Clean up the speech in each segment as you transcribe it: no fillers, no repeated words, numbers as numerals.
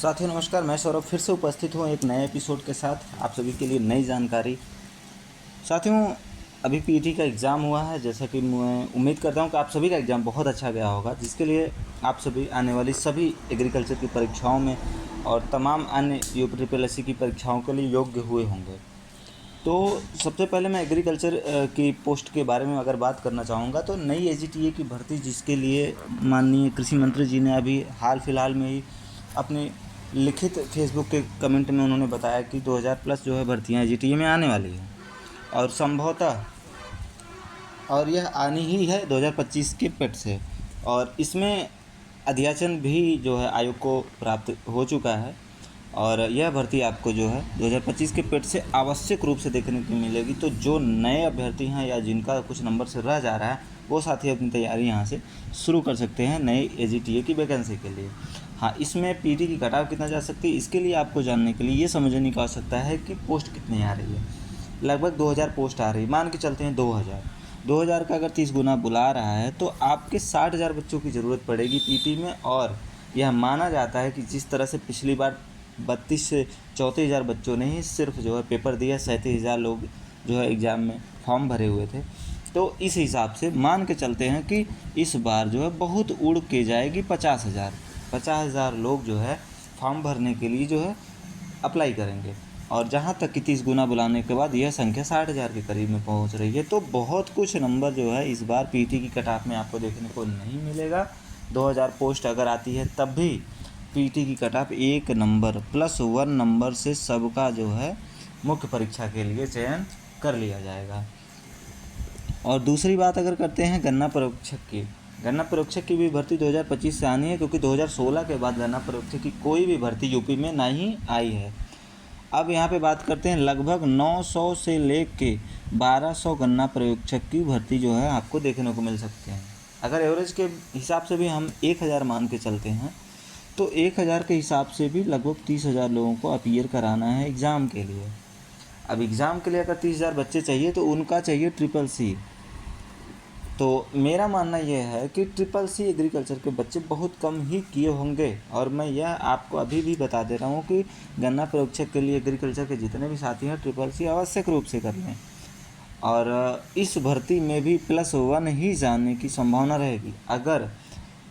साथियों नमस्कार, मैं सौरभ फिर से उपस्थित हूँ एक नए एपिसोड के साथ आप सभी के लिए नई जानकारी। साथियों, अभी पीटी का एग्ज़ाम हुआ है, जैसा कि मैं उम्मीद करता हूँ कि आप सभी का एग्ज़ाम बहुत अच्छा गया होगा, जिसके लिए आप सभी आने वाली सभी एग्रीकल्चर की परीक्षाओं में और तमाम अन्य यूपीपीएससी की परीक्षाओं के लिए योग्य हुए होंगे। तो सबसे पहले मैं एग्रीकल्चर की पोस्ट के बारे में अगर बात करना चाहूँगा तो नई एजीटीए की भर्ती, जिसके लिए माननीय कृषि मंत्री जी ने अभी हाल फिलहाल में ही अपने लिखित फेसबुक के कमेंट में उन्होंने बताया कि 2000 प्लस जो है भर्तियाँ एजीटीए में आने वाली हैं और संभवतः और यह आनी ही है 2025 के पेट से। और इसमें अध्याचन भी जो है आयोग को प्राप्त हो चुका है और यह भर्ती आपको जो है 2025 के पेट से आवश्यक रूप से देखने को मिलेगी। तो जो नए अभ्यर्थी हैं या जिनका कुछ नंबर से रह जा रहा है, वो साथी अपनी तैयारी यहाँ से शुरू कर सकते हैं नए एजीटीए की वैकेंसी के लिए। हाँ, इसमें पीटी की कटाव कितना जा सकती है, इसके लिए आपको जानने के लिए ये समझने की आवश्यकता है कि पोस्ट कितनी आ रही है। लगभग 2000 पोस्ट आ रही है, मान के चलते हैं 2000 का अगर 30 गुना बुला रहा है तो आपके 60,000 बच्चों की ज़रूरत पड़ेगी पीटी में। और यह माना जाता है कि जिस तरह से पिछली बार 32 से 34,000 बच्चों ने ही सिर्फ जो है पेपर दिया, 37,000 लोग जो है एग्ज़ाम में फॉर्म भरे हुए थे। तो इस हिसाब से मान के चलते हैं कि इस बार जो है बहुत उड़ के जाएगी 50,000 लोग जो है फॉर्म भरने के लिए जो है अप्लाई करेंगे। और जहाँ तक कि 30 गुना बुलाने के बाद यह संख्या 60,000 के करीब में पहुँच रही है। तो बहुत कुछ नंबर जो है इस बार पीटी की कटाफ में आपको देखने को नहीं मिलेगा। 2000 पोस्ट अगर आती है तब भी पीटी की कटाफ 1 नंबर +1 नंबर से सबका जो है मुख्य परीक्षा के लिए चयन कर लिया जाएगा। और दूसरी बात अगर करते हैं गन्ना परोक्षक की भी भर्ती 2025 से आनी है, क्योंकि 2016 के बाद गन्ना परोक्षक की कोई भी भर्ती यूपी में नहीं आई है। अब यहाँ पे बात करते हैं लगभग 900 से लेके 1200 गन्ना प्रयोगशक की भर्ती जो है आपको देखने को मिल सकते हैं। अगर एवरेज के हिसाब से भी हम 1000 मान के चलते हैं तो 1000 के हिसाब से भी लगभग 30,000 लोगों को अपीयर कराना है एग्ज़ाम के लिए। अब एग्ज़ाम के लिए अगर 30,000 बच्चे चाहिए तो उनका चाहिए CCC। तो मेरा मानना यह है कि CCC एग्रीकल्चर के बच्चे बहुत कम ही किए होंगे। और मैं यह आपको अभी भी बता दे रहा हूँ कि गन्ना परोक्षक के लिए एग्रीकल्चर के जितने भी साथी हैं CCC आवश्यक रूप से कर लें। और इस भर्ती में भी +1 ही जाने की संभावना रहेगी। अगर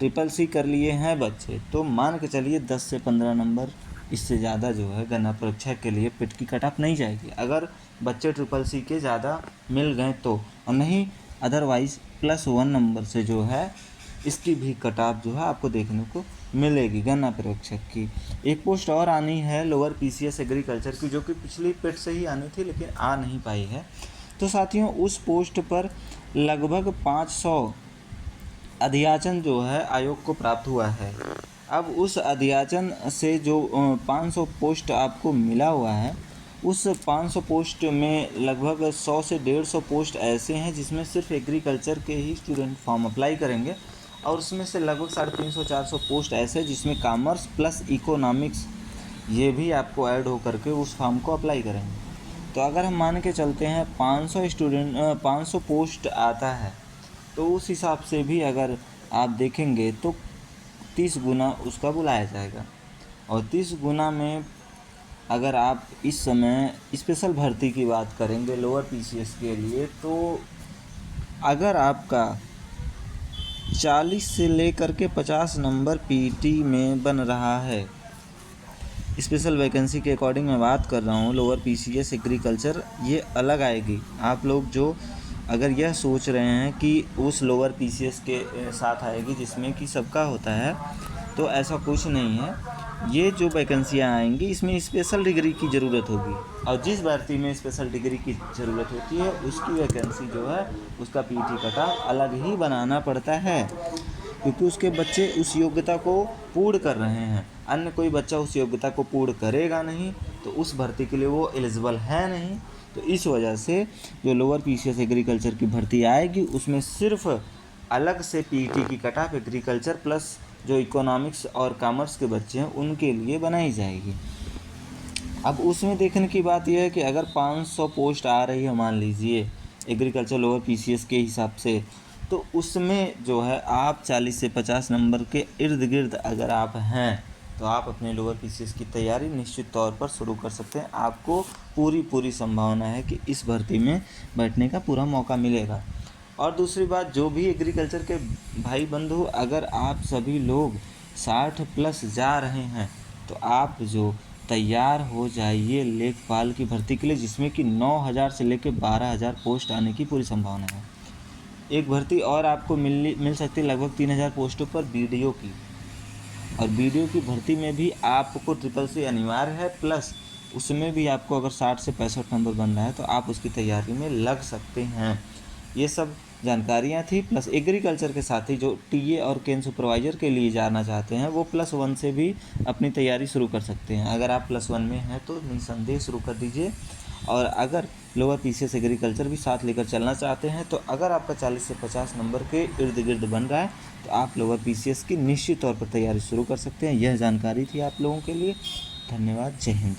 CCC कर लिए हैं बच्चे तो मान के चलिए 10 से 15 नंबर, इससे ज़्यादा जो है गन्ना परीक्षक के लिए पिट की कटाफ नहीं जाएगी। अगर बच्चे CCC के ज़्यादा मिल गए तो, और नहीं अदरवाइज़ +1 नंबर से जो है इसकी भी कटाफ जो है आपको देखने को मिलेगी गन्ना परीक्षक की। एक पोस्ट और आनी है लोअर PCS एग्रीकल्चर की, जो कि पिछली पेट से ही आनी थी लेकिन आ नहीं पाई है। तो साथियों, उस पोस्ट पर लगभग 500 अध्याचन जो है आयोग को प्राप्त हुआ है। अब उस अध्याचन से जो 500 पोस्ट आपको मिला हुआ है, उस 500 पोस्ट में लगभग 100 से 150 पोस्ट ऐसे हैं जिसमें सिर्फ एग्रीकल्चर के ही स्टूडेंट फॉर्म अप्लाई करेंगे। और उसमें से लगभग 350-400 पोस्ट ऐसे जिसमें कॉमर्स प्लस इकोनॉमिक्स ये भी आपको ऐड हो करके उस फॉर्म को अप्लाई करेंगे। तो अगर हम मान के चलते हैं 500 पोस्ट आता है, तो उस हिसाब से भी अगर आप देखेंगे तो 30 गुना उसका बुलाया जाएगा। और 30 गुना में अगर आप इस समय स्पेशल भर्ती की बात करेंगे लोअर PCS के लिए, तो अगर आपका 40 से लेकर के 50 नंबर पीटी में बन रहा है, स्पेशल वैकेंसी के अकॉर्डिंग मैं बात कर रहा हूँ, लोअर PCS एग्रीकल्चर ये अलग आएगी। आप लोग जो अगर यह सोच रहे हैं कि उस लोअर PCS के साथ आएगी जिसमें कि सबका होता है, तो ऐसा कुछ नहीं है। ये जो वैकेंसियाँ आएंगी इसमें स्पेशल डिग्री की ज़रूरत होगी, और जिस भर्ती में स्पेशल डिग्री की ज़रूरत होती है उसकी वैकेंसी जो है उसका पीटी कटाव अलग ही बनाना पड़ता है, क्योंकि उसके बच्चे उस योग्यता को पूर्ण कर रहे हैं। अन्य कोई बच्चा उस योग्यता को पूर्ण करेगा नहीं तो उस भर्ती के लिए वो एलिजिबल है नहीं। तो इस वजह से जो लोअर PCS एग्रीकल्चर की भर्ती आएगी उसमें सिर्फ अलग से पीटी की कटाफ एग्रीकल्चर प्लस जो इकोनॉमिक्स और कॉमर्स के बच्चे हैं उनके लिए बनाई जाएगी। अब उसमें देखने की बात यह है कि अगर 500 पोस्ट आ रही है मान लीजिए एग्रीकल्चर लोअर PCS के हिसाब से, तो उसमें जो है आप 40 से 50 नंबर के इर्द गिर्द अगर आप हैं तो आप अपने लोअर पीसीएस की तैयारी निश्चित तौर पर शुरू कर सकते हैं। आपको पूरी संभावना है कि इस भर्ती में बैठने का पूरा मौका मिलेगा। और दूसरी बात, जो भी एग्रीकल्चर के भाई बंधु, अगर आप सभी लोग 60 प्लस जा रहे हैं तो आप जो तैयार हो जाइए लेखपाल की भर्ती के लिए, जिसमें कि 9,000 से लेकर 12,000 पोस्ट आने की पूरी संभावना है। एक भर्ती और आपको मिल सकती है लगभग 3,000 पोस्टों पर बीडीओ की, और बीडीओ की भर्ती में भी आपको CCC अनिवार्य है, प्लस उसमें भी आपको अगर 60 से 65 नंबर बन रहा है तो आप उसकी तैयारी में लग सकते हैं। ये सब जानकारियाँ थी। प्लस एग्रीकल्चर के साथ ही जो टीए और केन सुपरवाइज़र के लिए जाना चाहते हैं वो +1 से भी अपनी तैयारी शुरू कर सकते हैं। अगर आप +1 में हैं तो निसंदेह शुरू कर दीजिए। और अगर लोअर पीसीएस एग्रीकल्चर भी साथ लेकर चलना चाहते हैं तो अगर आपका 40 से 50 नंबर के इर्द गिर्द बन रहा है तो आप लोअर पीसीएस की निश्चित तौर पर तैयारी शुरू कर सकते हैं। यह जानकारी थी आप लोगों के लिए। धन्यवाद। जय हिंद।